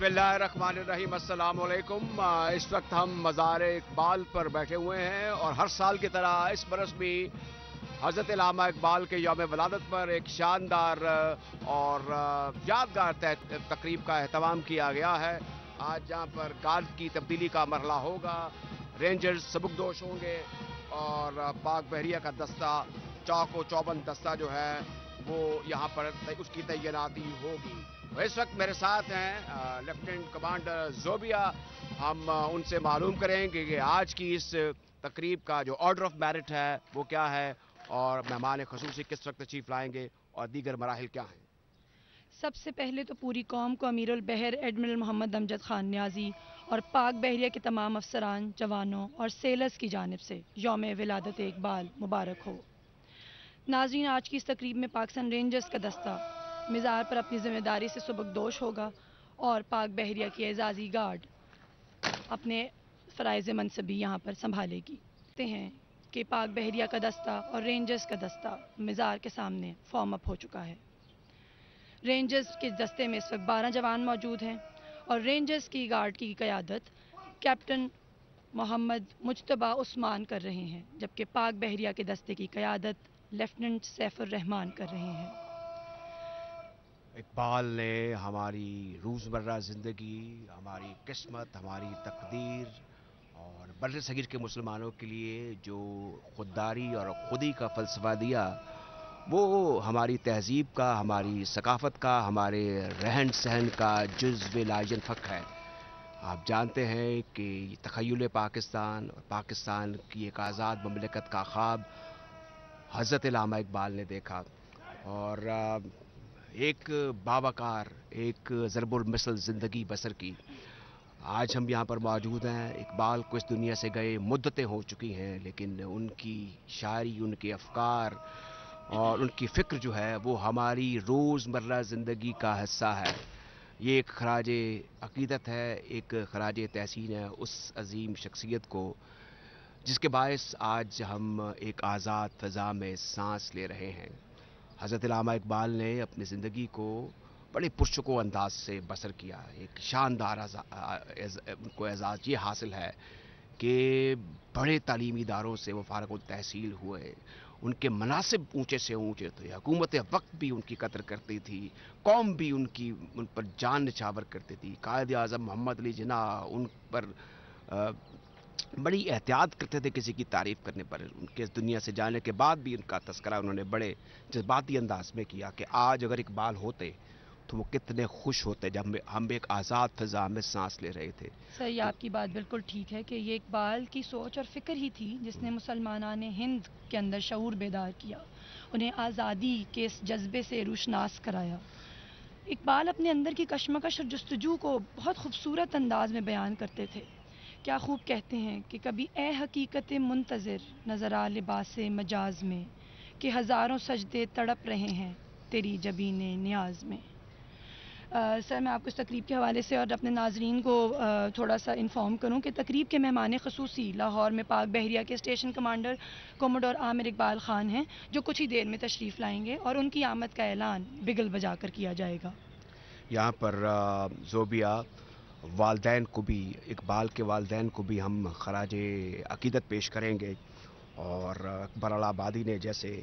बिस्मिल्लाहिर्रहमानिर्रहीम, अस्सलाम वालेकुम। इस वक्त हम मज़ार इकबाल पर बैठे हुए हैं और हर साल की तरह इस बरस भी हज़रत अल्लामा इकबाल के यौम विलादत पर एक शानदार और यादगार तकरीब का एहतमाम किया गया है। आज जहाँ पर गार्ड की तब्दीली का मरहला होगा, रेंजर्स सबकदोश होंगे और पाक बहरिया का दस्ता चौक व चौबंद दस्ता जो है वो यहाँ पर उसकी तैनाती होगी। इस वक्त मेरे साथ हैं लेफ्टिनेंट कमांडर जोबिया। हम उनसे मालूम करेंगे कि आज की इस तकरीब का जो ऑर्डर ऑफ मेरिट है वो क्या है और मेहमान ख़ुसूसी किस वक्त तशरीफ लाएंगे और दीगर मराहिल क्या हैं। सबसे पहले तो पूरी कौम को अमीरुल बहर एडमिरल मोहम्मद अमजद खान न्याजी और पाक बहरिया के तमाम अफसरान, जवानों और सेलर्स की जानिब से यौम विलादत इकबाल मुबारक हो। नाज़रीन, आज की इस तकरीब में पाकिस्तान रेंजर्स का दस्ता मिज़ार पर अपनी ज़िम्मेदारी से सबकदोश होगा और पाक बहरिया की एजाज़ी गार्ड अपने फ़राइज़ मनसबी यहाँ पर संभालेगी। कहते हैं कि पाक बहरिया का दस्ता और रेंजर्स का दस्ता मिज़ार के सामने फॉर्म अप हो चुका है। रेंजर्स के दस्ते में इस वक्त 12 जवान मौजूद हैं और रेंजर्स की गार्ड की क़यादत कैप्टन मोहम्मद मुज्तबा उस्मान कर रहे हैं, जबकि पाक बहरिया के दस्ते की क़यादत लेफ्टिनेंट सैफुर रहमान कर रहे हैं। इकबाल ने हमारी रोज़मर्रा ज़िंदगी, हमारी किस्मत, हमारी तकदीर और बर्र सगीर के मुसलमानों के लिए जो खुददारी और खुदी का फ़लसफ़ा दिया, वो हमारी तहज़ीब का, हमारी सकाफ़त का, हमारे रहन सहन का जुज़्व लायनफ़क है। आप जानते हैं कि तख़य्युल पाकिस्तान और पाकिस्तान की एक आज़ाद ममलिकत का ख्वाब हज़रत अल्लामा इकबाल ने देखा और एक बावकार, एक ज़रबुल मिसल ज़िंदगी बसर की। आज हम यहाँ पर मौजूद हैं। इकबाल को इस दुनिया से गए मुद्दतें हो चुकी हैं, लेकिन उनकी शायरी, उनके अफ़कार और उनकी फ़िक्र जो है वो हमारी रोज़मर्रा ज़िंदगी का हिस्सा है। ये एक खराज अक़ीदत है, एक खराज तहसीन है उस अज़ीम शख्सियत को जिसके बायस आज हम एक आज़ाद फ़ज़ा में सांस ले रहे हैं। हज़रत अल्लामा इकबाल ने अपनी ज़िंदगी को बड़े पुरसुकून अंदाज से बसर किया। एक शानदार उनको एजाज़ ये हासिल है कि बड़े तालीमी इदारों से वो फ़ारिग़ुल तहसील हुए। उनके मनासिब ऊँचे से ऊँचे थे, हुकूमत वक्त भी उनकी कदर करती थी, कौम भी उन पर जान निछावर करती थी। कायद आज़म मोहम्मद अली जिन्नाह उन पर बड़ी एहतियात करते थे किसी की तारीफ़ करने पर। उनके इस दुनिया से जाने के बाद भी उनका तज़किरा उन्होंने बड़े जज्बाती अंदाज में किया कि आज अगर इकबाल होते तो वो कितने खुश होते जब हम एक आज़ाद फ़ज़ा में सांस ले रहे थे। सही, आपकी बात बिल्कुल ठीक है कि ये इकबाल की सोच और फ़िक्र ही थी जिसने मुसलमानाने हिंद के अंदर शऊर बेदार किया, उन्हें आज़ादी के इस जज्बे से रूशनास कराया। इकबाल अपने अंदर की कशमकश और जुस्तजू को बहुत खूबसूरत अंदाज में बयान करते थे। क्या खूब कहते हैं कि कभी ए हकीकत मुंतज़िर नज़र आ लिबास मजाज में, कि हज़ारों सजदे तड़प रहे हैं तेरी जबीने न्याज में। सर, मैं आपको इस तकरीब के हवाले से और अपने नाजरीन को थोड़ा सा इन्फॉर्म करूं कि तकरीब के मेहमान ख़ुसूसी लाहौर में पाक बहरिया के station commander commodore Aamir Iqbal Khan हैं, जो कुछ ही देर में तशरीफ़ लाएंगे और उनकी आमद का ऐलान बिगल बजा कर किया जाएगा। यहाँ पर ज़ोबिया वालदैन को भी, इकबाल के वालदैन को भी हम खराज अक़ीदत पेश करेंगे और अकबर आबादी ने जैसे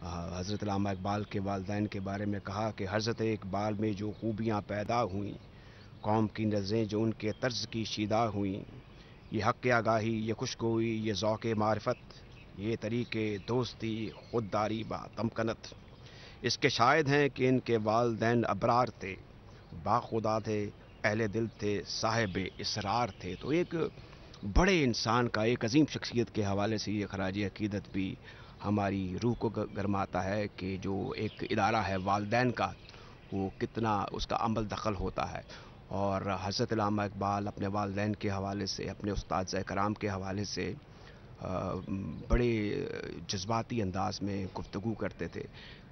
हज़रत अल्लामा इकबाल के वालदैन के बारे में कहा कि हज़रत इकबाल में जो खूबियाँ पैदा हुईं, कौम की नज़रें जो उनके तर्ज़ की शीदा हुईं, ये हक़ आगाही, ये खुशगोई, ये ज़ौक़ मारिफत, ये तरीक़े दोस्ती, ख़ुददारी बा तमकनत, इसके शाहिद हैं कि इनके वालदैन अबरार थे, बाखुदा थे, अहले दिल थे, साहिब इसरार थे। तो एक बड़े इंसान का, एक अजीम शख्सियत के हवाले से ये खराज अक़ीदत भी हमारी रूह को गरमाता है कि जो एक इदारा है वालदैन का, वो कितना उसका अमल दखल होता है। और हज़रत अल्लामा इकबाल अपने वालदैन के हवाले से, अपने उस्ताद कराम के हवाले से बड़े जज्बाती अंदाज में गुफ्तगू करते थे।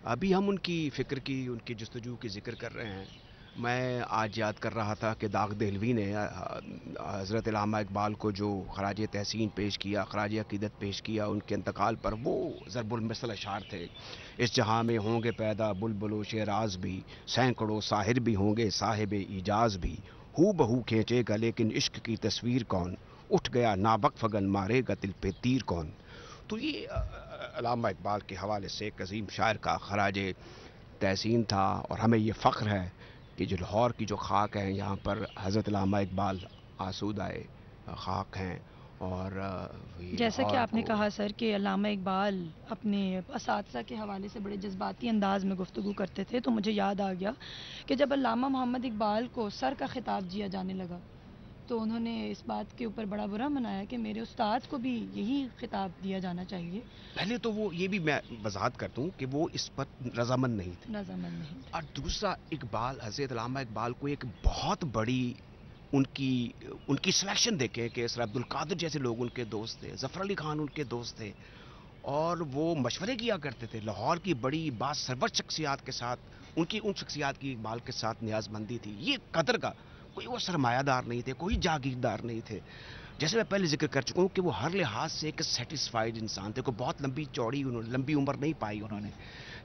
अभी हम उनकी फ़िक्र की, उनकी जस्तजू की ज़िक्र कर रहे हैं। मैं आज याद कर रहा था कि दाग देहलवी ने हज़रत अल्लामा इकबाल को जो खराज तहसीन पेश किया, खराज अक़ीदत पेश किया उनके इंतकाल पर, वो ज़रबुल मिसल अशार थे। इस जहाँ में होंगे पैदा बुलबुलो शेराज भी, सैकड़ों साहिर भी होंगे साहिब इजाज़ भी, हू बहू खींचेगा लेकिन इश्क की तस्वीर कौन, उठ गया नाबक फगन मारेगा दिल पे तीर कौन। तो ये अल्लामा इकबाल के हवाले से एक अजीम शायर का खराज तहसीन था, और हमें ये फ़ख्र है कि जो लाहौर की जो खाक है, यहाँ पर हज़रत अल्लामा इकबाल आसूदाए खाक हैं। और ये जैसा कि लाहौर आपने को कहा सर कि अल्लामा इकबाल अपने असातिज़ा के हवाले से बड़े जज्बाती अंदाज में गुफ्तगू करते थे, तो मुझे याद आ गया कि जब अल्लामा मोहम्मद इकबाल को सर का खिताब दिया जाने लगा तो उन्होंने इस बात के ऊपर बड़ा बुरा मनाया कि मेरे उस्ताद को भी यही खिताब दिया जाना चाहिए। पहले तो वो ये भी मैं वजाहत कर दूं कि वो इस पर रजामंद नहीं थे, रजामंद नहीं थे। और दूसरा इकबाल, हज़रत अल्लामा इकबाल को एक बहुत बड़ी उनकी उनकी सिलेक्शन देखें कि सर अब्दुल कादिर जैसे लोग उनके दोस्त थे, ज़फ़र अली खान उनके दोस्त थे, और वो मशवरे किया करते थे। लाहौर की बड़ी बासरवर शख्सियात के साथ उनकी उन शख्सियात की इकबाल के साथ न्याज़मंदी थी। ये कदर का कोई वो सरमायादार नहीं थे, कोई जागीरदार नहीं थे। जैसे मैं पहले जिक्र कर चुका हूँ कि वो हर लिहाज से एक सेटिस्फाइड इंसान थे। कोई बहुत लंबी चौड़ी लंबी उम्र नहीं पाई उन्होंने,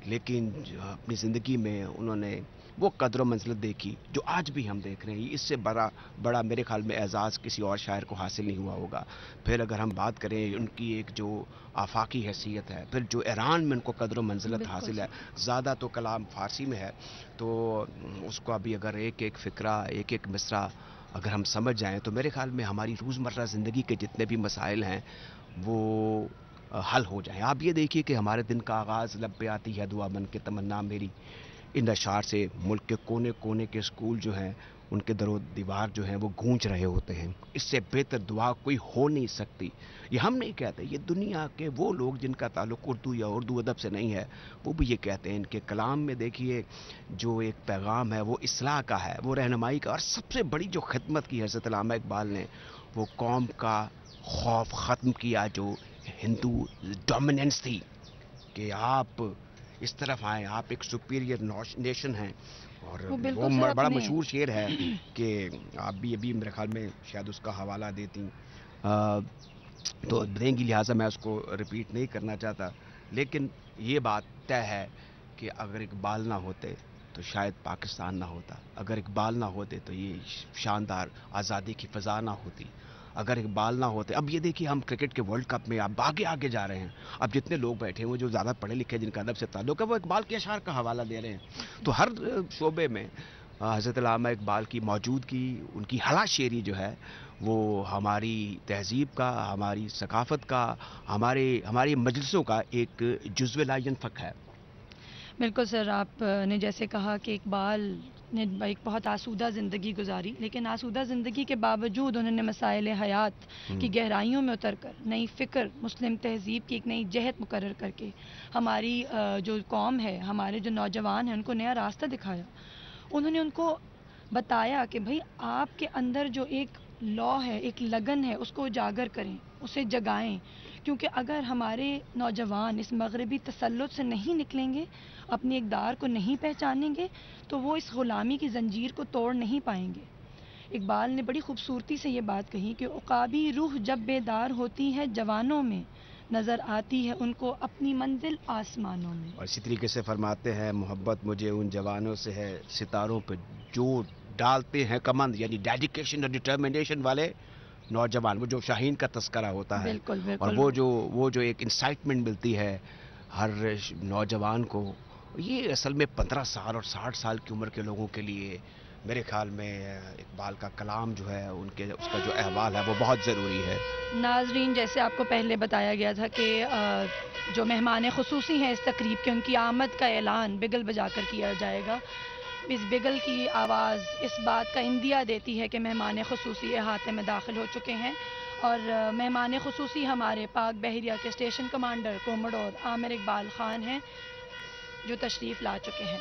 लेकिन अपनी ज़िंदगी में उन्होंने वो कदर मंजिलत देखी जो आज भी हम देख रहे हैं। इससे बड़ा मेरे ख्याल में एजाज़ किसी और शायर को हासिल नहीं हुआ होगा। फिर अगर हम बात करें उनकी एक जो आफाकी हैसियत है, फिर जो ईरान में उनको कदर मंजिलत हासिल है, ज़्यादा तो कलाम फ़ारसी में है, तो उसको अभी अगर एक एक फ़िक्रा एक एक मिसरा अगर हम समझ जाएं तो मेरे ख्याल में हमारी रोज़मर्रा ज़िंदगी के जितने भी मसाइल हैं वो हल हो जाएं। आप ये देखिए कि हमारे दिन का आगाज़ लब पे आती है दुआ बन के तमन्ना मेरी, इन अशार से मुल्क के कोने कोने के स्कूल जो हैं उनके दरो दीवार जो हैं वो गूंज रहे होते हैं। इससे बेहतर दुआ कोई हो नहीं सकती। ये हम नहीं कहते, ये दुनिया के वो लोग जिनका ताल्लुक़ उर्दू या उर्दू अदब से नहीं है वो भी ये कहते हैं। इनके कलाम में देखिए जो एक पैगाम है वो इस्लाह का है, वो रहनुमाई का, और सबसे बड़ी जो खिदमत की हज़रत अल्लामा इकबाल ने, वो कौम का खौफ ख़त्म किया जो हिंदू डोमिनेंस थी कि आप इस तरफ आए, आप एक सुपीरियर नेशन हैं। और वो बड़ा मशहूर शेर है कि आप भी अभी मेरे ख्याल में शायद उसका हवाला देती तो देंगी, लिहाजा मैं उसको रिपीट नहीं करना चाहता, लेकिन ये बात तय है कि अगर इकबाल ना होते तो शायद पाकिस्तान ना होता, अगर इकबाल ना होते तो ये शानदार आज़ादी की फ़ज़ा ना होती, अगर इकबाल ना होते। अब ये देखिए हम क्रिकेट के वर्ल्ड कप में आप आगे आगे जा रहे हैं, अब जितने लोग बैठे हैं वो जो ज़्यादा पढ़े लिखे जिनका अदब से ताल्लुक़ है वो इकबाल के अशार का हवाला दे रहे हैं। तो हर शोबे में हज़रत अल्लामा इकबाल की मौजूदगी, उनकी हला शेरी जो है वो हमारी तहज़ीब का, हमारी सकाफ़त का, हमारी मजलिसों का एक जुज़्व ला यनफ़क है। बिल्कुल सर, आपने जैसे कहा कि इकबाल ने एक बहुत आसूदा ज़िंदगी गुजारी, लेकिन आसूदा ज़िंदगी के बावजूद उन्होंने मसाइल हयात की गहराइयों में उतर कर नई फ़िक्र, मुस्लिम तहज़ीब की एक नई जहत मुकर्रर करके हमारी जो कौम है, हमारे जो नौजवान हैं, उनको नया रास्ता दिखाया। उन्होंने उनको बताया कि भाई आपके अंदर जो एक लौ है, एक लगन है, उसको उजागर करें, उसे जगाएं, क्योंकि अगर हमारे नौजवान इस मगरबी तसल्लुत से नहीं निकलेंगे, अपनी इक़दार को नहीं पहचानेंगे, तो वो इस ग़ुलामी की ज़ंजीर को तोड़ नहीं पाएंगे। इकबाल ने बड़ी खूबसूरती से ये बात कही कि उक़ाबी रूह जब बेदार होती है जवानों में, नज़र आती है उनको अपनी मंजिल आसमानों में। और इसी तरीके से फरमाते हैं मोहब्बत मुझे उन जवानों से है सितारों पर जो डालते हैं कमंद, यानी डेडिकेशन और डिटर्मिनेशन वाले नौजवान, वो जो शाहीन का तस्करा होता है। बिल्कुल, बिल्कुल। और वो जो एक इंसाइटमेंट मिलती है हर नौजवान को, ये असल में 15 साल और 60 साल की उम्र के लोगों के लिए मेरे ख्याल में इकबाल का कलाम जो है उसका जो अहवाल है वो बहुत ज़रूरी है। नाज़रीन, जैसे आपको पहले बताया गया था कि जो मेहमान ख़ुसूसी हैं इस तकरीब के, उनकी आमद का ऐलान बिगल बजा कर किया जाएगा। इस बिगल की आवाज़ इस बात का इंदिया देती है कि मेहमान ख़ुसूसी अहाते में दाखिल हो चुके हैं, और मेहमान ख़ुसूसी हमारे पाक बहरिया के station commander commodore Aamir Iqbal Khan हैं, जो तशरीफ़ ला चुके हैं।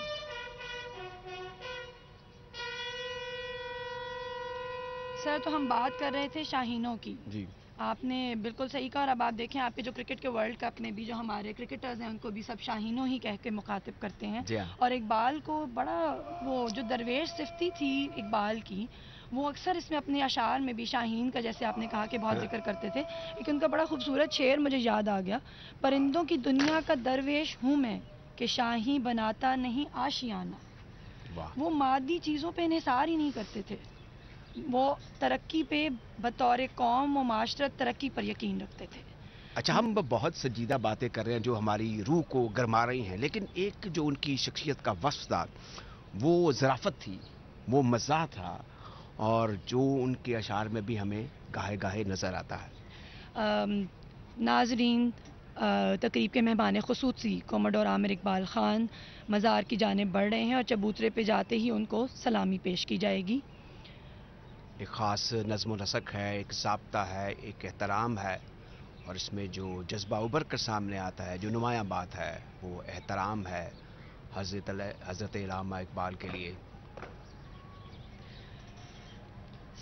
सर, तो हम बात कर रहे थे शाहीनों की। जी, आपने बिल्कुल सही कहा, और अब आप देखें आपके जो क्रिकेट के वर्ल्ड कप में भी जो हमारे क्रिकेटर्स हैं उनको भी सब शाहीनों ही कह के मुखातिब करते हैं। और इकबाल को बड़ा, वो जो दरवेश सिफ्ती थी इकबाल की, वो अक्सर इसमें अपने अशार में भी शाहीन का, जैसे आपने कहा कि बहुत जिक्र करते थे। लेकिन उनका बड़ा खूबसूरत शेर मुझे याद आ गया, परिंदों की दुनिया का दरवेश हूँ मैं कि शाही बनाता नहीं आशियाना। वो मादी चीज़ों पर इन्हिसार ही नहीं करते थे, وہ ترقی پہ بطور قوم و معاشرت ترقی پر یقین رکھتے تھے. اچھا، ہم بہت سنجیدہ باتیں کر رہے ہیں جو ہماری روح کو گرما رہی ہیں، لیکن ایک جو ان کی شخصیت کا وصف تھا وہ ظرافت تھی، وہ مزاح تھا، اور جو ان کے اشعار میں بھی ہمیں گاہے گاہے نظر آتا ہے. ناظرین، تقریب کے مہمان خصوصی کوموڈور عامر اقبال خان مزار کی جانب بڑھ رہے ہیں اور چبوترے پہ جاتے ہی ان کو سلامی پیش کی جائے گی. ایک خاص نظم و نسق ہے، ایک ضابطہ ہے، ایک احترام ہے، اور اس میں جو جذبہ ابھر کر سامنے آتا ہے، جو نمایاں بات ہے، وہ احترام ہے حضرت علامہ اقبال کے لیے.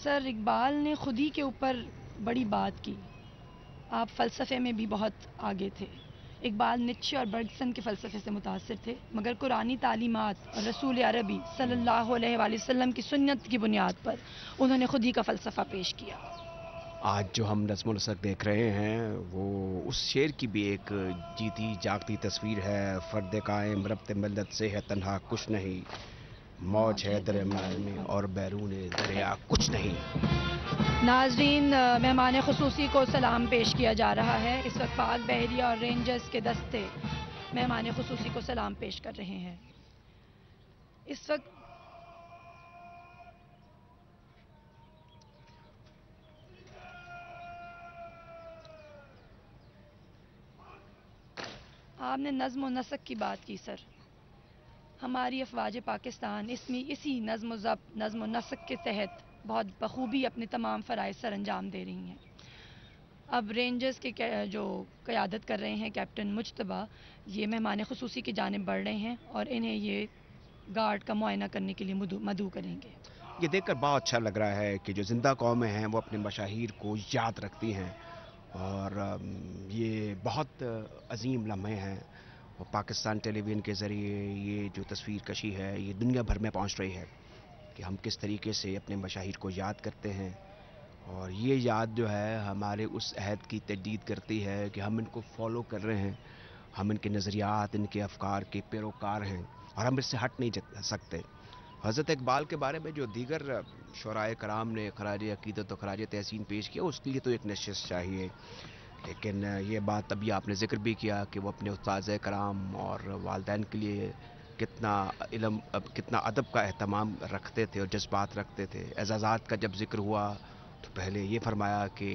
سر، اقبال نے خودی کے اوپر بڑی بات کی. آپ فلسفے میں بھی بہت آگے تھے. اقبال نیچے اور برگسن کے فلسفے سے متاثر تھے، مگر قرآنی تعلیمات اور رسول عربی صلی اللہ علیہ وآلہ وسلم کی سنت کی بنیاد پر انہوں نے خودی کا فلسفہ پیش کیا. آج جو ہم نظم و نسق دیکھ رہے ہیں وہ اس شعر کی بھی ایک جیتی جاگتی تصویر ہے. فرد قائم ربط ملت سے ہے تنہا کچھ نہیں، موج ہے درمیان میں اور بیرون دریا کچھ نہیں. ناظرین، مہمان خصوصی کو سلام پیش کیا جا رہا ہے. اس وقت پاک بحریہ اور رینجرز کے دستے مہمان خصوصی کو سلام پیش کر رہے ہیں. اس وقت آپ نے نظم و نسق کی بات کی سر. ہماری افواج پاکستان اسی نظم و ضبط، نظم و نسق کے تحت بہت بخوبی اپنے تمام فرائض سر انجام دے رہی ہیں. اب رینجرز کے جو قیادت کر رہے ہیں کیپٹن مجتبیٰ، یہ مہمان خصوصی کی جانب بڑھ رہے ہیں اور انہیں یہ گارڈ کا معائنہ کرنے کے لیے مدعو کریں گے. یہ دیکھ کر بہت اچھا لگ رہا ہے کہ جو زندہ قومیں ہیں وہ اپنے مشاہیر کو یاد رکھتی ہیں، اور یہ بہت عظیم لمحے ہیں. اور پاکستان ٹیلی ویژن کے ذریعے یہ جو تصویر کشی ہے یہ دنیا بھر میں پہنچ رہی ہے کہ ہم کس طریقے سے اپنے مشاہیر کو یاد کرتے ہیں. اور یہ یاد جو ہے ہمارے اس عہد کی تجدید کرتی ہے کہ ہم ان کو فالو کر رہے ہیں، ہم ان کے نظریات، ان کے افکار کے پیروکار ہیں، اور ہم اس سے ہٹ نہیں سکتے. حضرت اقبال کے بارے میں جو دیگر شعرائے کرام نے خراج عقیدت و خراج تحسین پیش کیا، اس کے لیے تو ایک نشست چاہیے. لیکن یہ بات ابھی آپ نے ذکر بھی کیا کہ وہ اپنے استاذ کرام اور والدین کے لیے کتنا علم، کتنا ادب کا اہتمام رکھتے تھے اور جذبات رکھتے تھے. اعزازات کا جب ذکر ہوا تو پہلے یہ فرمایا کہ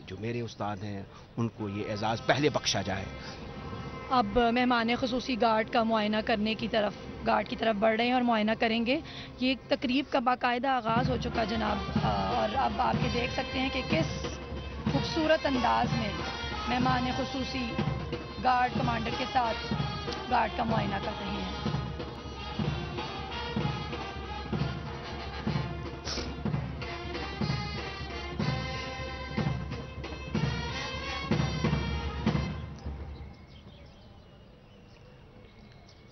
جو میرے استاد ہیں ان کو یہ اعزاز پہلے بخشا جائے. اب مہمان خصوصی گارڈ کا معائنہ کرنے کی طرف بڑھ رہے ہیں اور معائنہ کریں گے. یہ ایک تقریب کا باقاعدہ آغاز ہو چکا جناب، اور اب آپ یہ دیکھ سکتے ہیں کہ کس خوبصورت انداز میں مہمان خصوصی گارڈ کمانڈر کے ساتھ گارڈ کا معائنہ کر رہے ہیں.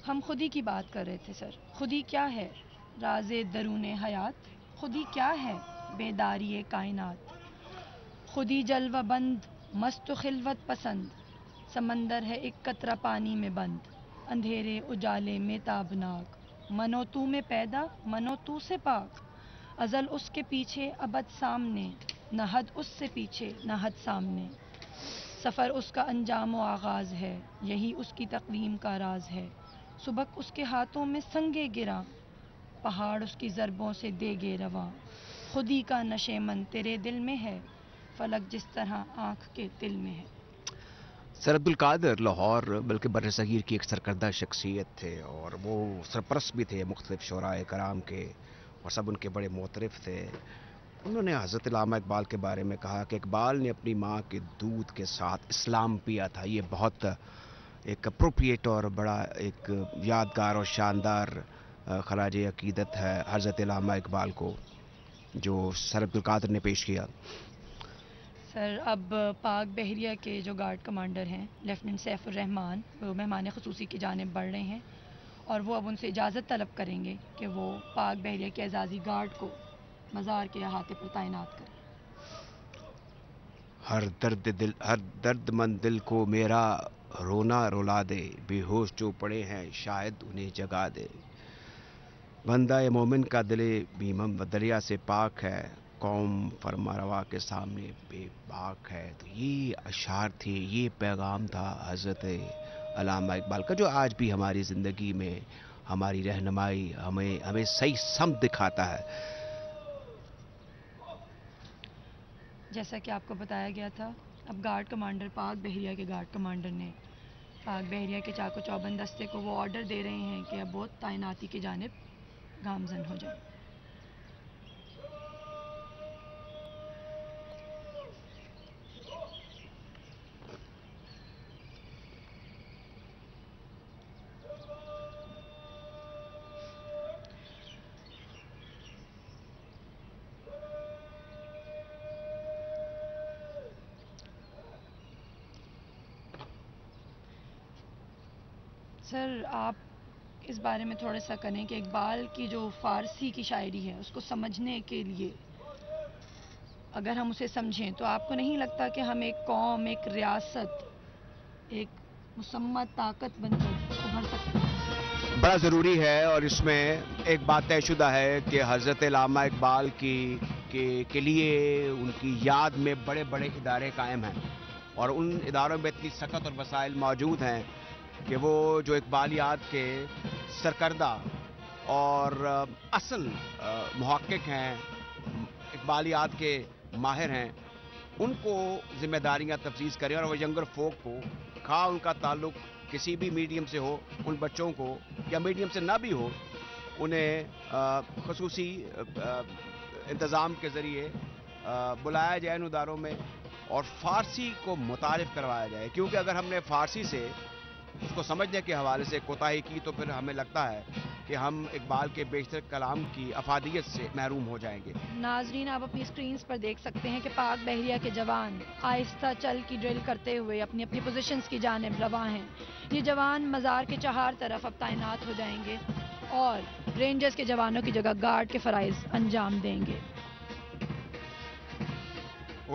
ہم خودی کی بات کر رہے تھے سر. خودی کیا ہے؟ راز درون حیات. خودی کیا ہے؟ بیداری کائنات. خودی جلوہ بند، مست و خلوت پسند، سمندر ہے ایک قطرہ پانی میں بند، اندھیرے اجالے میں تابناک، منو تو میں پیدا، منو تو سے پاک، ازل اس کے پیچھے ابد سامنے، نہ حد اس سے پیچھے نہ حد سامنے، سفر اس کا انجام و آغاز ہے، یہی اس کی تقویم کا راز ہے، سبک اس کے ہاتھوں میں سنگے گراں، پہاڑ اس کی ضربوں سے دے گے رواں، خودی کا نشے من تیرے دل میں ہے، فلک جس طرح آنکھ کے دل میں ہے. سر عبد القادر لاہور بلکہ بر صغیر کی ایک سرکردہ شخصیت تھے، اور وہ سرپرست بھی تھے مختلف شعرائے کرام کے، اور سب ان کے بڑے معترف تھے. انہوں نے حضرت علامہ اقبال کے بارے میں کہا کہ اقبال نے اپنی ماں کے دودھ کے ساتھ اسلام پیا تھا. یہ بہت ایک اپروپریٹ اور بڑا ایک یادگار اور شاندار خراج عقیدت ہے حضرت علامہ اقبال کو جو سر عبد القادر نے پیش کیا. سر، اب پاک بحریہ کے جو گارڈ کمانڈر ہیں لیفٹیننٹ سیف الرحمان، وہ مہمان خصوصی کی جانب بڑھ رہے ہیں اور وہ اب ان سے اجازت طلب کریں گے کہ وہ پاک بحریہ کے اعزازی گارڈ کو مزار کے احاطے پر تعینات کریں. ہر درد مند دل کو میرا رونا رلا دے، بے ہوش جو پڑے ہیں شاید انہیں جگا دے. بندہ مومن کا دل بیمم دریا سے پاک ہے، قوم فرمانروا کے سامنے بے باک ہے. تو یہ اشعار تھے, یہ پیغام تھا حضرت علامہ اقبال کا, جو آج بھی ہماری زندگی میں ہماری رہنمائی ہمیں صحیح سمت دکھاتا ہے. جیسا کہ آپ کو بتایا گیا تھا, اب گارڈ کمانڈر پاک بحریہ کے گارڈ کمانڈر نے پاک بحریہ کے چاق و چوبند دستے کو وہ آرڈر دے رہے ہیں کہ اب وہ تعیناتی کی جانب گامزن ہو جائیں. سر, آپ اس بارے میں تھوڑا سا کریں کہ اقبال کی جو فارسی کی شاعری ہے اس کو سمجھنے کے لیے اگر ہم اسے سمجھیں تو آپ کو نہیں لگتا کہ ہم ایک قوم, ایک ریاست, ایک مسمہ طاقت بن کر ابھر سکتے ہیں؟ بڑا ضروری ہے, اور اس میں ایک بات طے شدہ ہے کہ حضرت علامہ اقبال کے لیے ان کی یاد میں بڑے بڑے ادارے قائم ہیں, اور ان اداروں میں اتنی سخت اور وسائل موجود ہیں کہ وہ جو اقبالیات کے سرکردہ اور اصل محقق ہیں, اقبالیات کے ماہر ہیں, ان کو ذمہ داریاں تفویض کریں, اور وہ ینگر فوک کو, خواہ ان کا تعلق کسی بھی میڈیم سے ہو, ان بچوں کو, یا میڈیم سے نہ بھی ہو, انہیں خصوصی انتظام کے ذریعے بلایا جائے ان اداروں میں, اور فارسی کو متعارف کروایا جائے. کیونکہ اگر ہم نے فارسی سے اس کو سمجھنے کے حوالے سے کوتاہی کی تو پھر ہمیں لگتا ہے کہ ہم اقبال کے بیشتر کلام کی افادیت سے محروم ہو جائیں گے. ناظرین, آپ اپنی اسکرینز پر دیکھ سکتے ہیں کہ پاک بحریہ کے جوان آہستہ چل کی ڈرل کرتے ہوئے اپنی اپنی پوزیشنز کی جانب رواں ہیں. یہ جوان مزار کے چہار طرف اب تعینات ہو جائیں گے اور رینجرز کے جوانوں کی جگہ گارڈ کے فرائض انجام دیں گے.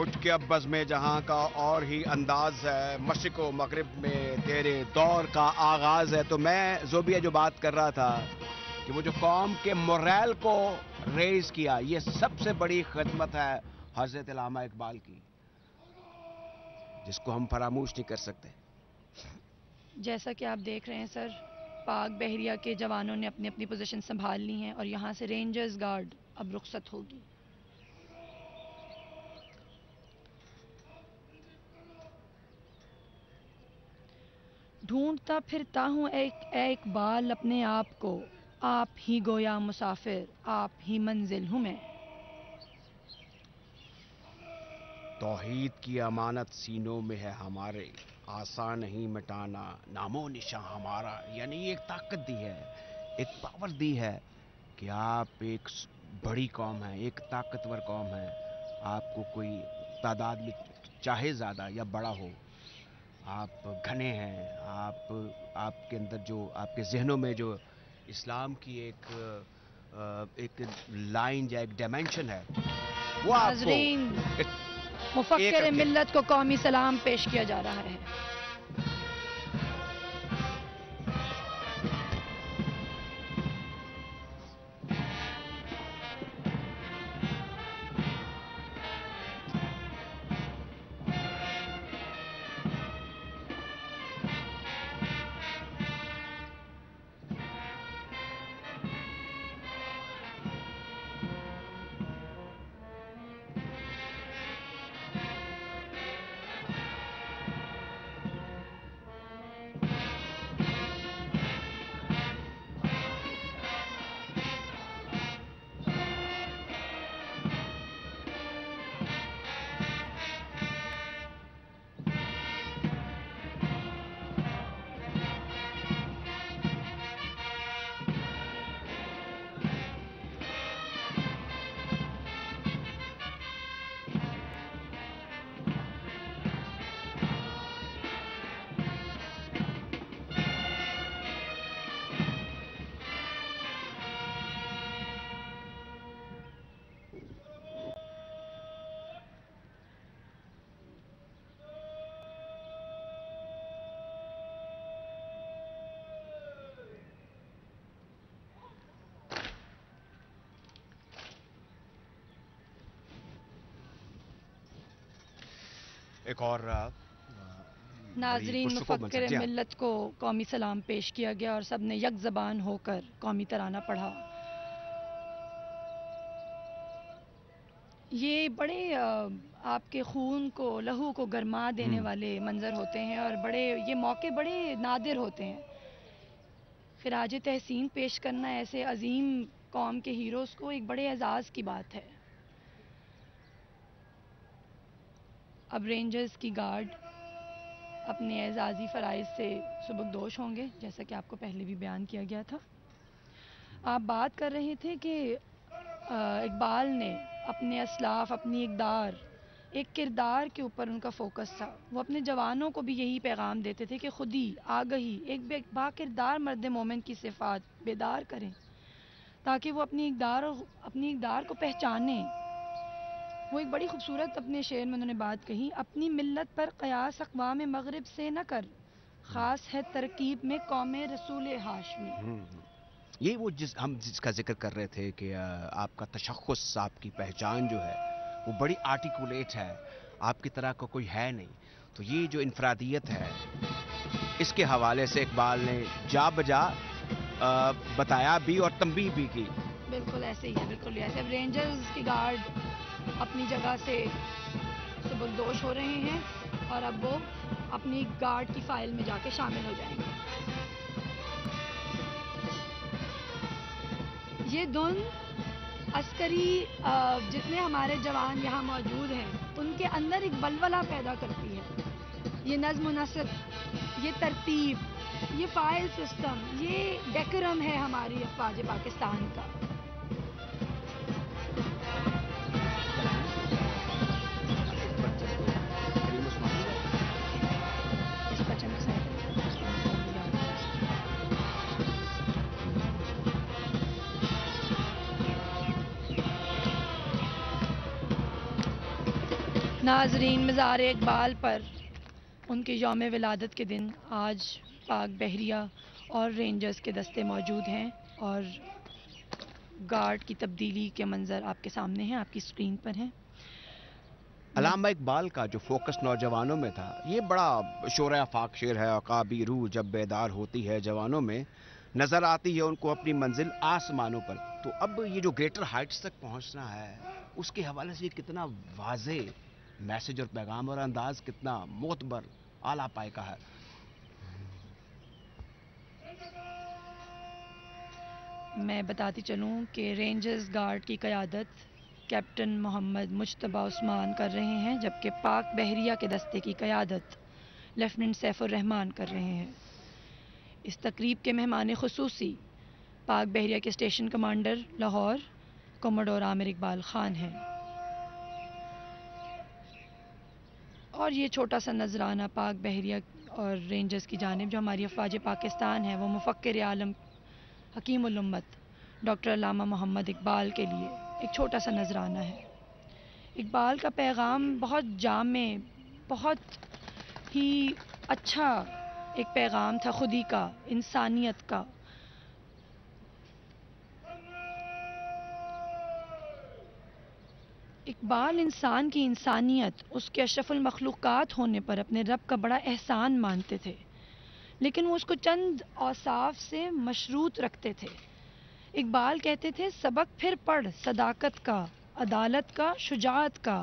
اٹھ کے اب بزم جہاں کا اور ہی انداز ہے, مشرق و مغرب میں تیرے دور کا آغاز ہے. تو میں زوبیہ جو بات کر رہا تھا کہ وہ جو قوم کے موریل کو ریز کیا, یہ سب سے بڑی خدمت ہے حضرت علامہ اقبال کی, جس کو ہم فراموش نہیں کر سکتے. جیسا کہ آپ دیکھ رہے ہیں سر, پاک بحریہ کے جوانوں نے اپنی اپنی پوزیشن سنبھال لی ہیں اور یہاں سے رینجرز گارڈ اب رخصت ہوگی. ڈھونڈتا پھرتا ہوں اے اقبال اپنے آپ کو, آپ ہی گویا مسافر, آپ ہی منزل ہوں میں. توحید کی امانت سینوں میں ہے ہمارے, آسان نہیں مٹانا نام و نشاں ہمارا. یعنی یہ ایک طاقت دی ہے, ایک پاور دی ہے کہ آپ ایک بڑی قوم ہیں, ایک طاقتور قوم ہیں. آپ کو کوئی تعداد میں چاہے زیادہ یا بڑا ہو, آپ گھنے ہیں, آپ کے اندر جو آپ کے ذہنوں میں جو اسلام کی ایک لائن یا ایک ڈائمینشن ہے, وہ آپ کو ناظرین, مفکر ملت کو قومی سلام پیش کیا جا رہا ہے. ایک اور नाजरीन मुफक्किर मिल्लत को कौमी सलाम पेश किया गया और सब ने यक ज़बान होकर कौमी तराना पढ़ा। ये बड़े आपके खून को, लहू को गरमा देने वाले मंजर होते हैं और बड़े ये मौके बड़े नादिर होते हैं। खिराज तहसीन पेश करना ऐसे अजीम कौम के हीरोज़ को एक बड़े एजाज़ की बात है। अब रेंजर्स की गार्ड अपने एजाज़ी फ़राइज़ से सुबकदोश होंगे, जैसा कि आपको पहले भी बयान किया गया था। आप बात कर रहे थे कि इकबाल ने अपने असलाफ, अपनी इक़दार, एक किरदार के ऊपर उनका फ़ोकस था। वो अपने जवानों को भी यही पैगाम देते थे कि खुदी, आगही, एक बाकिरदार मर्द मोमिन की सिफ़ात बेदार करें ताकि वो अपनी इक़दार को पहचानें। वो एक बड़ी खूबसूरत अपने शेर में उन्होंने बात कही, अपनी मिल्लत पर क़यास अक़वाम मग़रिब से न कर, ख़ास है तरकीब में कौम रसूल हाशमी। ये वो जिसका जिक्र कर रहे थे कि आपका तशख़्ख़ुस, आपकी पहचान जो है वो बड़ी आर्टिकुलेट है, आपकी तरह का कोई है नहीं। तो ये जो इनफरादियत है, इसके हवाले से इकबाल ने जा बजा बताया भी और तंबीह भी की। बिल्कुल ऐसे ही है, बिल्कुल ऐसे। अब रेंजर्स की गार्ड अपनी जगह से सुबकदोश हो रहे हैं और अब वो अपनी गार्ड की फाइल में जाके शामिल हो जाएंगे। ये धुन अस्करी जितने हमारे जवान यहाँ मौजूद हैं उनके अंदर एक बलवला पैदा करती है। ये नज़्म व नस्र, ये तरतीब, ये फाइल सिस्टम, ये डेकोरम है हमारी अफ़वाज पाकिस्तान का। नाजरीन, मज़ार इकबाल पर उनके यौम विलादत के दिन आज पाक बहरिया और रेंजर्स के दस्ते मौजूद हैं और गार्ड की तब्दीली के मंजर आपके सामने हैं, आपकी स्क्रीन पर हैं। अल्लामा इकबाल का जो फोकस नौजवानों में था, ये बड़ा शोर आफाक शेर है। अकाबी रूह जब बेदार होती है जवानों में, नज़र आती है उनको अपनी मंजिल आसमानों पर। तो अब ये जो ग्रेटर हाइट्स तक पहुंचना है, उसके हवाले से ये कितना वाज़े मैसेज और पैगाम और अंदाज कितना मोतबर आला पाए का है। मैं बताती चलूं कि रेंजर्स गार्ड की क़यादत कैप्टन मोहम्मद मुज्तबा उस्मान कर रहे हैं, जबकि पाक बहरिया के दस्ते की क़यादत लेफ्टिनेंट सैफुर रहमान कर रहे हैं। इस तकरीब के मेहमान खुसूसी पाक बहरिया के station commander Lahore commodore Aamir Iqbal Khan हैं। और ये छोटा सा नजराना पाक बहरिया और रेंजर्स की जानिब जो हमारी अफ़वाज पाकिस्तान है, वो मुफक्किर आलम हकीमुल उम्मत डॉक्टर अल्लामा मोहम्मद इकबाल के लिए एक छोटा सा नजराना है। इकबाल का पैगाम बहुत जामे, बहुत ही अच्छा एक पैगाम था, खुदी का, इंसानियत का। इकबाल इंसान की इंसानियत, उसके अशरफुल मखलूक़ात होने पर अपने रब का बड़ा एहसान मानते थे, लेकिन वो उसको चंद औसाफ से मशरूत रखते थे। इकबाल कहते थे, सबक फिर पढ़ सदाकत का, अदालत का, शुजाअत का,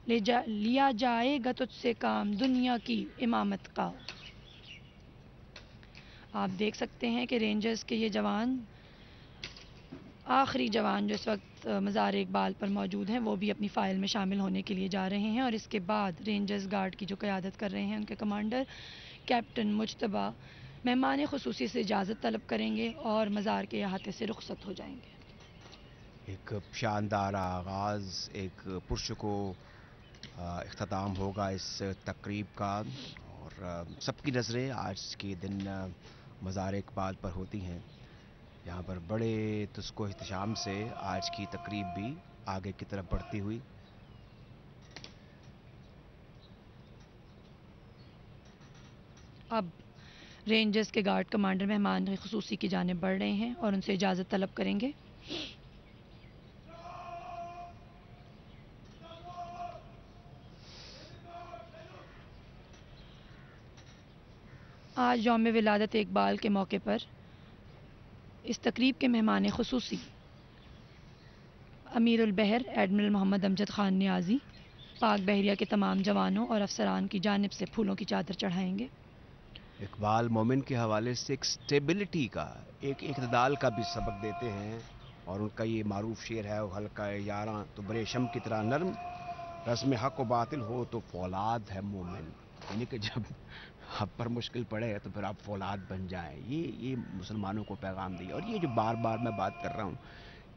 लिया जाएगा तुझसे काम दुनिया की इमामत का। आप देख सकते हैं कि रेंजर्स के ये जवान, आखिरी जवान जो इस वक्त मज़ार इकबाल पर मौजूद हैं, वो भी अपनी फ़ाइल में शामिल होने के लिए जा रहे हैं। और इसके बाद रेंजर्स गार्ड की जो क़यादत कर रहे हैं उनके कमांडर कैप्टन मुज्तबा मेहमान खुसूसी से इजाज़त तलब करेंगे और मज़ार के अहाते से रुखसत हो जाएंगे। एक शानदार आगाज़, एक पुरशको इख्तिताम होगा इस तकरीब का और सबकी नज़रें आज के दिन मज़ार इकबाल पर होती हैं। यहाँ पर बड़े तुस्को इख्तिशाम से आज की तकरीब भी आगे की तरफ बढ़ती हुई। अब रेंजर्स के गार्ड कमांडर मेहमान खुसूसी की जानिब बढ़ रहे हैं और उनसे इजाज़त तलब करेंगे। آج یوم ولادت اقبال کے موقع پر اس تقریب کے مہمان خصوصی امیر البحر ایڈمرل محمد امجد خان نیازی پاک بحریہ کے تمام جوانوں اور افسران کی جانب سے پھولوں کی چادر چڑھائیں گے۔ اقبال مومن کے حوالے سے ایک سٹیبلٹی کا، ایک اعتدال کا بھی سبق دیتے ہیں، اور ان کا یہ معروف شعر ہے، وہ حلقہ یاراں تو برے شم کی طرح نرم، رسم حق و باطل ہو تو فولاد ہے مومن، یعنی کہ جب آپ پر مشکل پڑے تو پھر آپ فولاد بن جائیں۔ یہ مسلمانوں کو پیغام دی، اور یہ جو بار بار میں بات کر رہا ہوں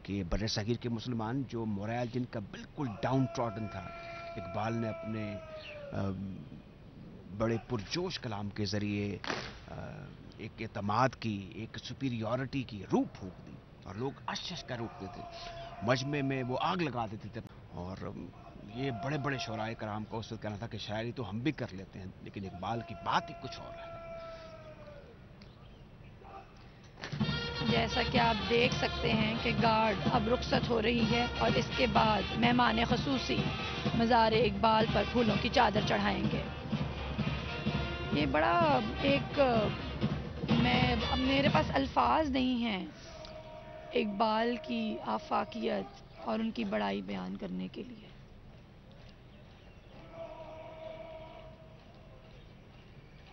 کہ بر صغیر کے مسلمان جو مورائل جن کا بالکل ڈاؤن ٹراڈن تھا، اقبال نے اپنے بڑے پرجوش کلام کے ذریعے ایک اعتماد کی، ایک سپیریورٹی کی روح پھونک دی، اور لوگ اشش کر اٹھتے تھے، مجمع میں وہ آگ لگا دیتے تھے۔ اور یہ بڑے بڑے شعراء کرام کا اس وقت کہنا تھا کہ شاعری تو ہم بھی کر لیتے ہیں، لیکن اقبال کی بات ہی کچھ اور ہے۔ جیسا کہ آپ دیکھ سکتے ہیں کہ گارڈ اب رخصت ہو رہی ہے، اور اس کے بعد مہمان خصوصی مزار اقبال پر پھولوں کی چادر چڑھائیں گے۔ یہ بڑا ایک میرے پاس الفاظ نہیں ہیں اقبال کی آفاقیت اور ان کی بڑائی بیان کرنے کے لیے۔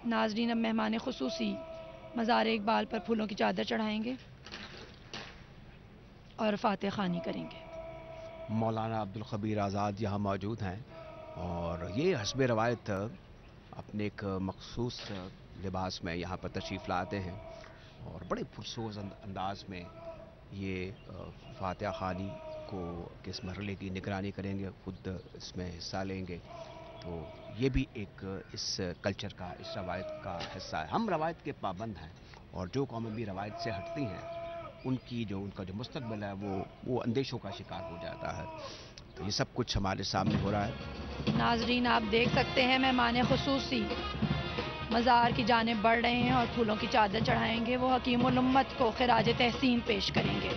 ناظرین، اب مہمان خصوصی مزار اقبال پر پھولوں کی چادر چڑھائیں گے اور فاتح خوانی کریں گے۔ مولانا عبدالخبیر آزاد یہاں موجود ہیں، اور یہ حسب روایت اپنے ایک مخصوص لباس میں یہاں پر تشریف لاتے ہیں، اور بڑے پرسوز انداز میں یہ فاتح خوانی کو کس مرحلے کی نگرانی کریں گے، خود اس میں حصہ لیں گے۔ تو یہ بھی ایک اس کلچر کا، اس روایت کا حصہ ہے۔ ہم روایت کے پابند ہیں، اور جو قومیں بھی روایت سے ہٹتی ہیں ان کا جو مستقبل ہے وہ اندیشوں کا شکار ہو جاتا ہے۔ تو یہ سب کچھ ہمارے سامنے ہو رہا ہے۔ ناظرین، آپ دیکھ سکتے ہیں مہمان خصوصی مزار کی جانب بڑھ رہے ہیں اور پھولوں کی چادر چڑھائیں گے۔ وہ حکیم الامت کو خراج تحسین پیش کریں گے۔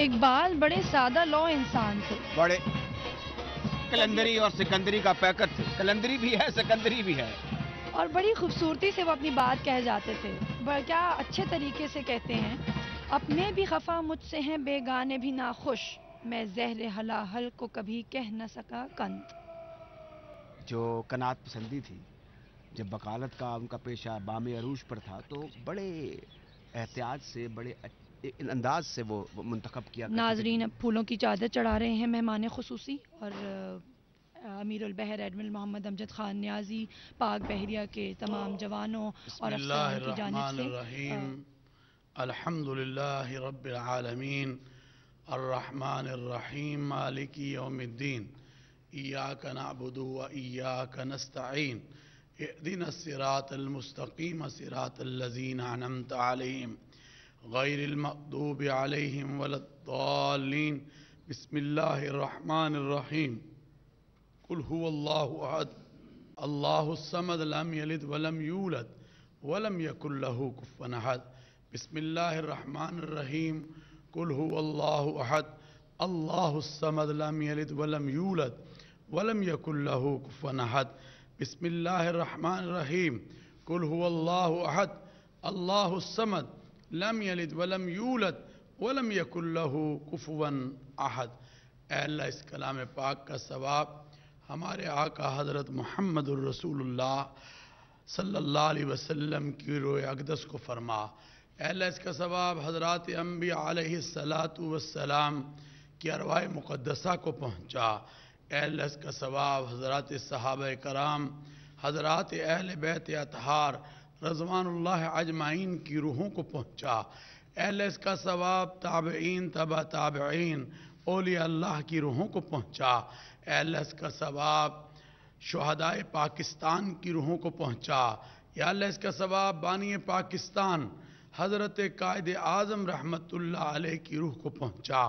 اقبال بڑے سادہ لو انسان تھے، بڑے کلندری اور سکندری کا پیکر تھے، کلندری بھی ہے، سکندری بھی ہے، اور بڑی خوبصورتی سے وہ اپنی بات کہہ جاتے تھے۔ کیا اچھے طریقے سے کہتے ہیں، اپنے بھی خفا مجھ سے ہیں بیگانے بھی ناخوش، میں زہر ہلاہل کو کبھی کہہ نہ سکا کنت۔ جو قناعت پسندی تھی، جب وکالت کا ان کا پیشہ بام عروج پر تھا، تو بڑے احتیاط سے، بڑے انداز سے وہ منتخب کیا کرتے تھے۔ ناظرین، اب پھولوں کی چادر چڑھا رہے ہیں مہمان خصوصی، اور امیر البحر ایڈمرل محمد امجد خان نیازی پاک بحریہ کے تمام جوانوں اور افسران کی جانب سے الحمد للہ رب العالمین الرحمن الرحیم مالک یوم الدین ایاک نعبد و ایاک نستعین اہدنا الصراط المستقیم صراط الذین انعمت علیہم غیر المغضوب علیہم ولا الضالین۔ بسم اللہ الرحمن الرحیم۔ قل هو اللہ احد اللہ الصمد لم یلد ولم یولد ولم یکن له کفوا احد۔ بسم اللہ الرحمن الرحیم۔ قل هو اللہ احد اللہ الصمد لم یلد ولم یولد ولم یکن له کفوا احد۔ بسم اللہ الرحمن الرحیم۔ قل هو اللہ احد اللہ الصمد لم یلد ولم یولد ولم یکن له کفوا احد۔ اے اللہ، اس کلام پاک کا ثواب ہمارے آقا حضرت محمد الرسول اللہ صلی اللہ علیہ وسلم کی روح اقدس کو فرما۔ اے اللہ، اس کا ثواب حضرات انبیاء علیہ السلام کی ارواح مقدسہ کو پہنچا۔ اے اللہ، اس کا ثواب حضرات صحابہ کرام، حضرات اہل بیت اطہار رضوان اللہ اجمعین کی روحوں کو پہنچا۔ اے اللہ، اس کا ثواب تابعین، تبع تابعین، اولیاء اللہ کی روحوں کو پہنچا۔ اے اللہ، اس کا ثواب شہدائے پاکستان کی روحوں کو پہنچا۔ یا اللہ، اس کا ثواب بانی پاکستان हज़रत कायद आज़म रहमतुल्लाह अलैह की रूह को पहुँचा।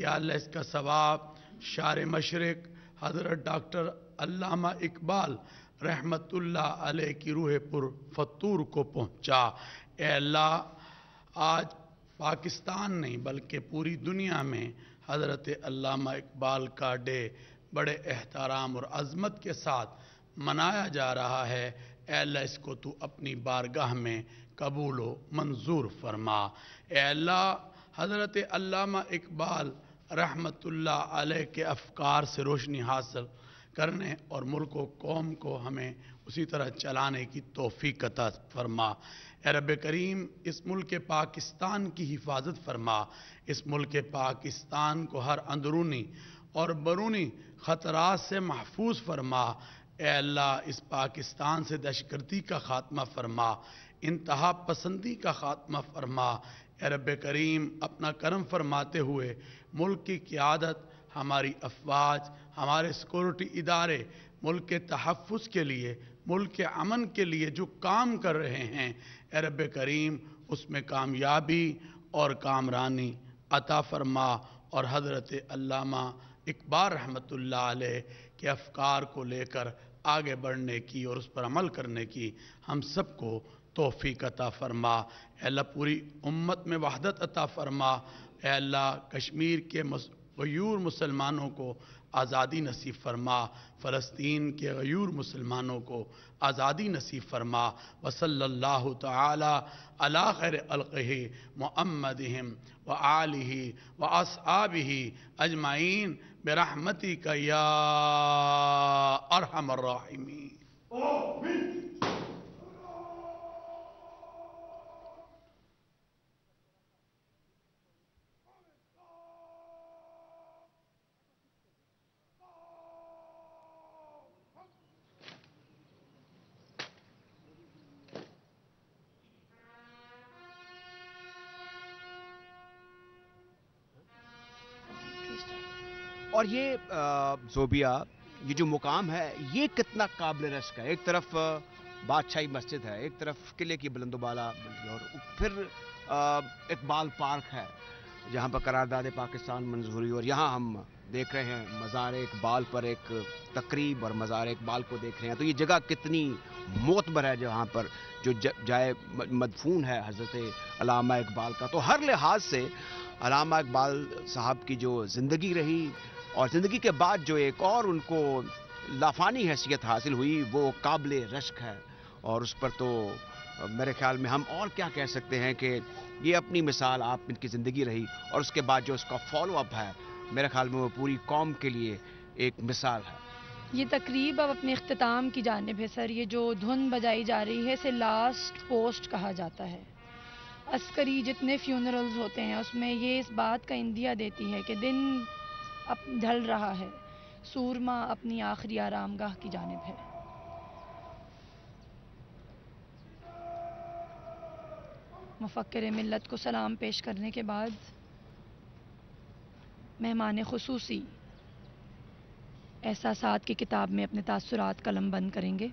या अल्लाह इसका सवाब शार मशरिक हज़रत डॉक्टर अल्लामा इकबाल रहमतुल्लाह अलैह की रूह पुर फतूर को पहुँचा। ए अल्लाह, आज पाकिस्तान नहीं बल्कि पूरी दुनिया में हज़रत अल्लामा इकबाल का डे बड़े एहतराम और अज़मत के साथ मनाया जा रहा है। ए अल्लाह, इसको तू अपनी बारगाह में कबूल व मंजूर फरमा। ए अल्लाह, हज़रत अल्लामा इकबाल रहमतुल्लाह अलैह के अफ़कार से रोशनी हासिल करने और मुल्क व कौम को हमें उसी तरह चलाने की तौफ़ीक़ अता फरमा। ए रब करीम, इस मुल्क पाकिस्तान की हिफाजत फरमा। इस मुल्क पाकिस्तान को हर अंदरूनी और बरूनी ख़तरात से महफूज फरमा। ए अल्लाह, इस पाकिस्तान से दहशतगर्दी का ख़ात्मा फरमा, इंतहा पसंदी का ख़ात्मा फरमा। ए रब करीम, अपना करम फरमाते हुए मुल्क की क़ियादत हमारी अफवाज, हमारे सिक्योरिटी इदारे मुल्क के तहफ़्फ़ुज़ के लिए, मुल्क के अमन के लिए जो काम कर रहे हैं, ए रब करीम, उसमें कामयाबी और कामरानी अता फरमा। और हज़रत अल्लामा इकबाल रहमतुल्लाह अलैह के अफ़कार को लेकर आगे बढ़ने की और उस पर अमल करने की हम सबको तौफ़ीक़ अता फरमा। ए अल्लाह, पूरी उम्मत में वहदत अता फरमा। ए अल्लाह, कश्मीर के गयूर मुसलमानों को आज़ादी नसीब फरमा। फ़लस्तीन के गयूर मुसलमानों को आज़ादी नसीब फरमा। वसल्लल्लाहु तआला अला खैर खल्क़िही मुहम्मदिहिम व आलिही व अस्हाबिही अजमाइन बिरहमतिका या अरहमर राहिमीन। और ये ज़ोबिया, ये जो मुकाम है, ये कितना काबिल रश्क है। एक तरफ बादशाही मस्जिद है, एक तरफ किले की बुलंदोबाला, और फिर इकबाल पार्क है जहाँ पर करारदाद पाकिस्तान मंजूर हुई। और यहाँ हम देख रहे हैं मज़ार इकबाल पर एक तकरीब, और मज़ार इकबाल को देख रहे हैं। तो ये जगह कितनी मोतबर है, जहाँ पर जो जाए मदफून है हज़रत अल्लामा इकबाल का। तो हर लिहाज से अल्लामा इकबाल साहब की जो ज़िंदगी रही और ज़िंदगी के बाद जो एक और उनको लाफानी हैसियत हासिल हुई, वो काबिल रश्क है। और उस पर तो मेरे ख्याल में हम और क्या कह सकते हैं कि ये अपनी मिसाल आप इनकी ज़िंदगी रही, और उसके बाद जो उसका फॉलो अप है, मेरे ख्याल में वो पूरी कौम के लिए एक मिसाल है। ये तकरीब अब अपने इख्तिताम की जानिब है सर। ये जो धुन बजाई जा रही है, इसे लास्ट पोस्ट कहा जाता है। अस्करी जितने फ्यूनरल्स होते हैं उसमें ये इस बात का इंदिया देती है कि दिन अब ढल रहा है, सूरमा अपनी आखिरी आरामगाह की जानिब है। मुफक्किर मिल्लत को सलाम पेश करने के बाद मेहमान खुसूसी एहसासात की किताब में अपने तासुरात कलम बंद करेंगे।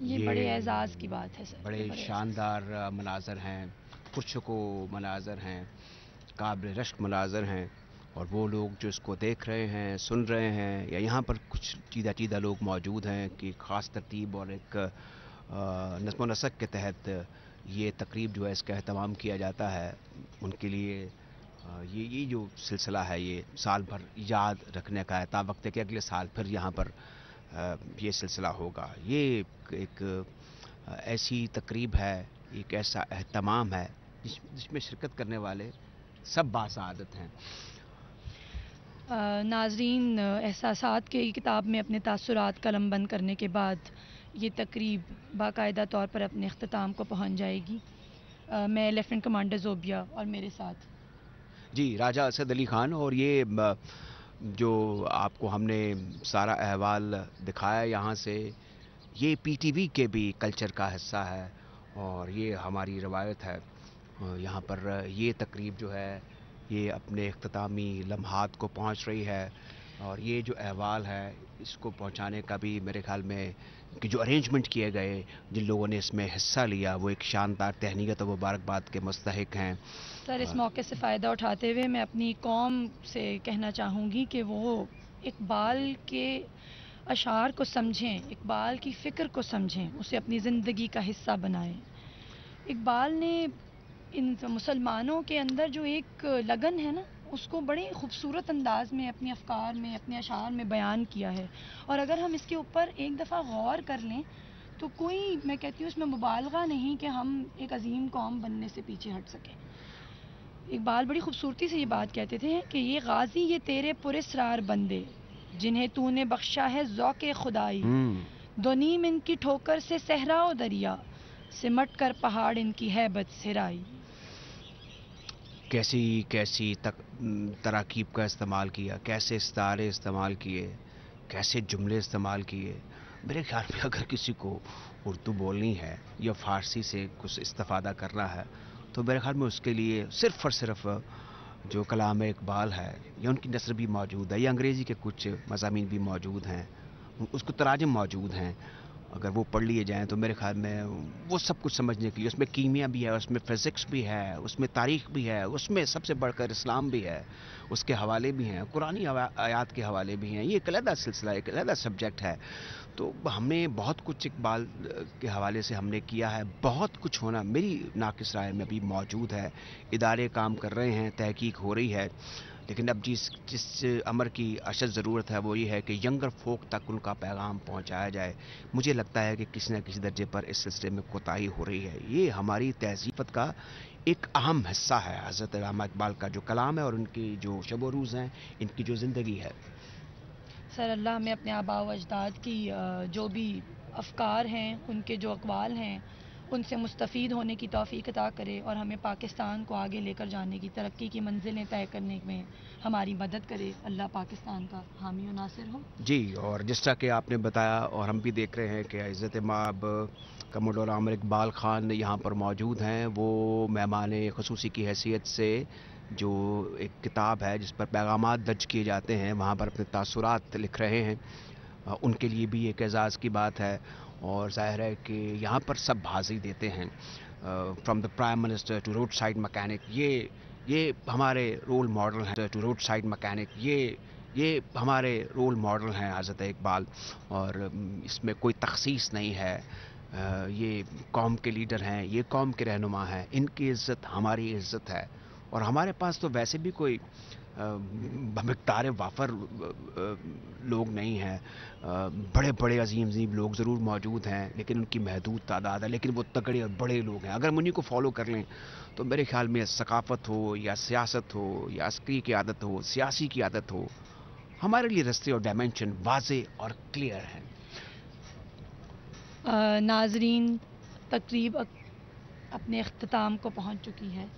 ये बड़े एजाज़ की बात है सर। बड़े शानदार मनाज़र हैं, पुरशको मनाज़र हैं, काबिल रश्क मनाज़र हैं। और वो लोग जो इसको देख रहे हैं, सुन रहे हैं, या यहाँ पर कुछ चीदा लोग मौजूद हैं कि ख़ास तरतीब और एक नज़्म व नसक के तहत ये तकरीब जो है इसका एहतमाम किया जाता है, उनके लिए ये जो सिलसिला है ये साल भर याद रखने का है, ता वक्त है कि अगले साल फिर यहाँ पर ये सिलसिला होगा। ये एक ऐसी तकरीब है, एक ऐसा एहतमाम है जिसमें शिरकत करने वाले सब बासादत हैं। नाज़रीन, एहसासात की किताब में अपने तासुरात कलम बंद करने के बाद ये तकरीब बाकायदा तौर पर अपने अख्तिताम को पहुँच जाएगी। मैं लेफ्टिनेंट कमांडर ज़ोबिया और मेरे साथ जी राजा असद अली ख़ान। और ये जो आपको हमने सारा अहवाल दिखाया यहाँ से, ये पीटीवी के भी कल्चर का हिस्सा है और ये हमारी रवायत है। यहाँ पर ये तकरीब जो है ये अपने इख्तितामी लम्हात को पहुँच रही है। और ये जो अहवाल है इसको पहुंचाने का भी मेरे ख्याल में कि जो अरेंजमेंट किए गए, जिन लोगों ने इसमें हिस्सा लिया, वो एक शानदार तहनीत और मुबारकबाद के मुस्तहिक हैं। सर, इस मौके से फ़ायदा उठाते हुए मैं अपनी कौम से कहना चाहूँगी कि वो इकबाल के अशार को समझें, इकबाल की फ़िक्र को समझें, उसे अपनी ज़िंदगी का हिस्सा बनाएं। इकबाल ने इन मुसलमानों के अंदर जो एक लगन है ना, उसको बड़े खूबसूरत अंदाज में अपने अफ़कार में, अपने अशार में बयान किया है। और अगर हम इसके ऊपर एक दफ़ा गौर कर लें तो कोई, मैं कहती हूँ, इसमें मुबालगा नहीं कि हम एक अजीम कौम बनने से पीछे हट सकें। इकबाल बड़ी खूबसूरती से ये बात कहते थे कि ये गाजी ये तेरे पुरस्रार बंदे, जिन्हें तूने बख्शा है ज़ौक़े खुदाई, दो नीम इनकी ठोकर से सहरा व दरिया, सिमट कर पहाड़ इनकी हैबत सिराई। कैसी कैसी तराकीब का इस्तेमाल किया, कैसे इस्तारे इस्तेमाल किए, कैसे जुमले इस्तेमाल किए। मेरे ख्याल में अगर किसी को उर्दू बोलनी है या फ़ारसी से कुछ इस्तिफ़ादा करना है तो मेरे ख्याल में उसके लिए सिर्फ़ और सिर्फ जो कलाम इकबाल है या उनकी नस्र भी मौजूद है या अंग्रेज़ी के कुछ मज़ामीन भी मौजूद हैं, उसको तराजम मौजूद हैं, अगर वो पढ़ लिए जाएँ तो मेरे ख्याल में वो सब कुछ समझने के लिए, उसमें कीमिया भी है, उसमें फ़िज़िक्स भी है, उसमें तारीख़ भी है, उसमें सबसे बढ़कर इस्लाम भी है, उसके हवाले भी हैं, कुरानी आयात के हवाले भी हैं। ये एक अलग सिलसिला, एक अलग सब्जेक्ट है। तो हमने बहुत कुछ इकबाल के हवाले से हमने किया है। बहुत कुछ होना मेरी नाक़िस राय में अभी मौजूद है। इदारे काम कर रहे हैं, तहकीक हो रही है, लेकिन अब जिस अमर की अशद ज़रूरत है वो ये है कि यंगर फोक तक उनका पैगाम पहुंचाया जाए। मुझे लगता है कि किसी न किसी दर्जे पर इस सिलसिले में कोताही हो रही है। ये हमारी तहज़ीब का एक अहम हिस्सा है। हज़रत अल्लामा इकबाल का जो कलाम है और उनकी जो शब व रोज़ हैं, इनकी जो ज़िंदगी है। सर, अल्लाह हमें अपने आबा व अजदाद की जो भी अफ़कार हैं, उनके जो अक़वाल हैं, उनसे मुस्तफ़ीद होने की तौफ़ीक़ अता करे और हमें पाकिस्तान को आगे लेकर जाने की, तरक्की की मंजिलें तय करने में हमारी मदद करे। अल्लाह पाकिस्तान का हामी और नासिर हो। जी, और जिस तरह के आपने बताया और हम भी देख रहे हैं कि इज़्ज़त माब कमोडोर आमिर इकबाल ख़ान यहाँ पर मौजूद हैं। वो मेहमान ख़ुसूसी की हैसियत से जो एक किताब है जिस पर पैगामात दर्ज किए जाते हैं, वहाँ पर अपने तासुरात लिख रहे हैं। उनके लिए भी एक एज़ाज़ की बात है और ज़ाहिर है कि यहाँ पर सब हाज़िरी देते हैं। From the prime minister to road side mechanic, ये हमारे रोल मॉडल हैं। टू रोड साइड मैकेनिक, ये हमारे रोल मॉडल हैं हज़रत इकबाल, और इसमें कोई तख़सीस नहीं है। ये कौम के लीडर हैं, ये कौम के रहनुमा हैं, इनकी इज़्ज़त हमारी इज़्ज़त है। और हमारे पास तो वैसे भी कोई बमिक़दार वाफ़र लोग नहीं हैं। बड़े बड़े अजीम लोग ज़रूर मौजूद हैं, लेकिन उनकी महदूद तादाद है, लेकिन वो तगड़े और बड़े लोग हैं। अगर हम उन्हीं को फॉलो कर लें तो मेरे ख्याल में सकाफ़त हो या सियासत हो या अस्करी की आदत हो, सियासी की आदत हो, हमारे लिए रास्ते और डायमेंशन वाज़े और क्लियर हैं। नाज़रीन, तकरीब अपने अख्ताम को पहुँच चुकी है।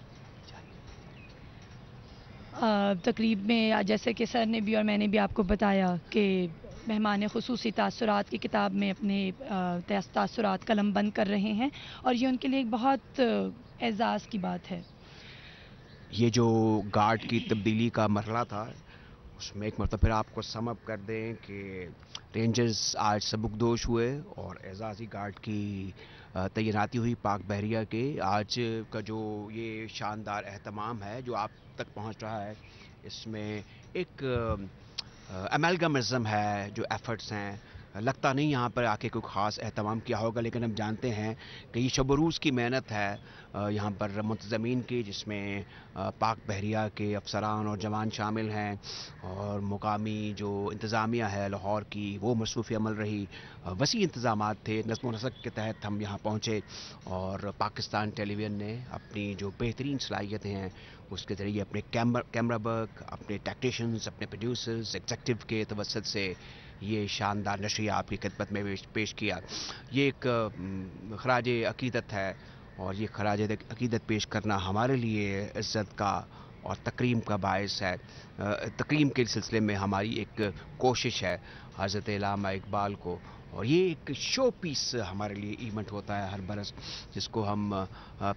तकरीब में जैसे कि सर ने भी और मैंने भी आपको बताया कि मेहमान ख़ुसूसी तासुरात की किताब में अपने तासुरात कलम बंद कर रहे हैं और ये उनके लिए एक बहुत एज़ाज़ की बात है। ये जो गार्ड की तब्दीली का मरहला था, उसमें एक मरतबा फिर आपको सम अप कर दें कि रेंजर्स आज सबकदोश हुए और एजाज़ी गार्ड की तैनाती हुई पाक बहरिया के। आज का जो ये शानदार एहतमाम है जो आप तक पहुंच रहा है, इसमें एक अमेलगमिज़म है, जो एफ़र्ट्स हैं। लगता नहीं यहाँ पर आके कोई ख़ास एहतमाम किया होगा, लेकिन हम जानते हैं कि ये शब-व-रोज़ की मेहनत है यहाँ पर मुंतज़मीन की, जिसमें पाक बहरिया के अफसरान और जवान शामिल हैं और मुकामी जो इंतज़ामिया है लाहौर की, वो मसरूफ़ अमल रही। वसी इंतज़ामात थे, नज़्म व नसक़ के तहत हम यहाँ पहुँचे और पाकिस्तान टेलीविज़न ने अपनी जो बेहतरीन सलाहियतें हैं उसके ज़रिए अपने कैमरा वर्क, अपने टेक्नीशियंस, अपने प्रोड्यूसर्स, एग्जीक्यूटिव के तवस्सुत से ये शानदार नशरिया आपकी खिदमत में पेश किया। ये एक ख़राज अक़ीदत है और ये ख़राज अक़ीदत पेश करना हमारे लिए इज़्ज़त का और तकरीम का बायस है। तकरीम के सिलसिले में हमारी एक कोशिश है हज़रत अल्लामा इकबाल को اور یہ ایک شو پیس ہمارے لیے ایونٹ ہوتا ہے ہر برس، جس کو ہم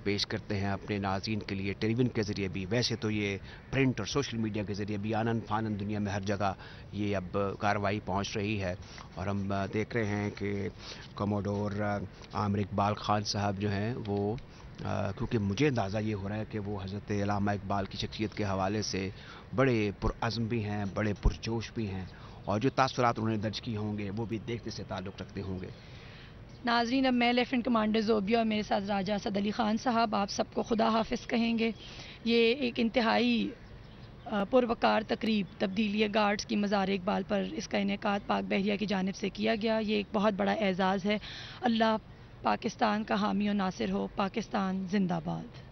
پیش کرتے ہیں اپنے ناظرین کے لیے ٹیلی ویژن کے ذریعے بھی، ویسے تو یہ پرنٹ اور سوشل میڈیا کے ذریعے بھی آنن فانن دنیا میں ہر جگہ یہ اب کارروائی پہنچ رہی ہے۔ اور ہم دیکھ رہے ہیں کہ کموڈور عامر اقبال خان صاحب جو ہیں وہ کیونکہ مجھے اندازہ یہ ہو رہا ہے کہ وہ حضرت علامہ اقبال کی شخصیت کے حوالے سے بڑے پرعزم بھی ہیں، بڑے پرجوش بھی ہیں، اور جو تاثرات انہوں نے درج کیے ہوں گے وہ بھی دیکھنے سے تعلق رکھتے ہوں گے۔ ناظرین، اب میں لیفٹیننٹ کمانڈر زوبیہ اور میرے ساتھ راجہ اسد علی خان صاحب آپ سب کو خدا حافظ کہیں گے۔ یہ ایک انتہائی پروقار تقریب تبدیلی گارڈز کی مزار اقبال پر اس کا انعقاد پاک بحریہ کی جانب سے کیا گیا۔ یہ ایک بہت بڑا اعزاز ہے۔ اللہ پاکستان کا حامی و ناصر ہو۔ پاکستان زندہ باد۔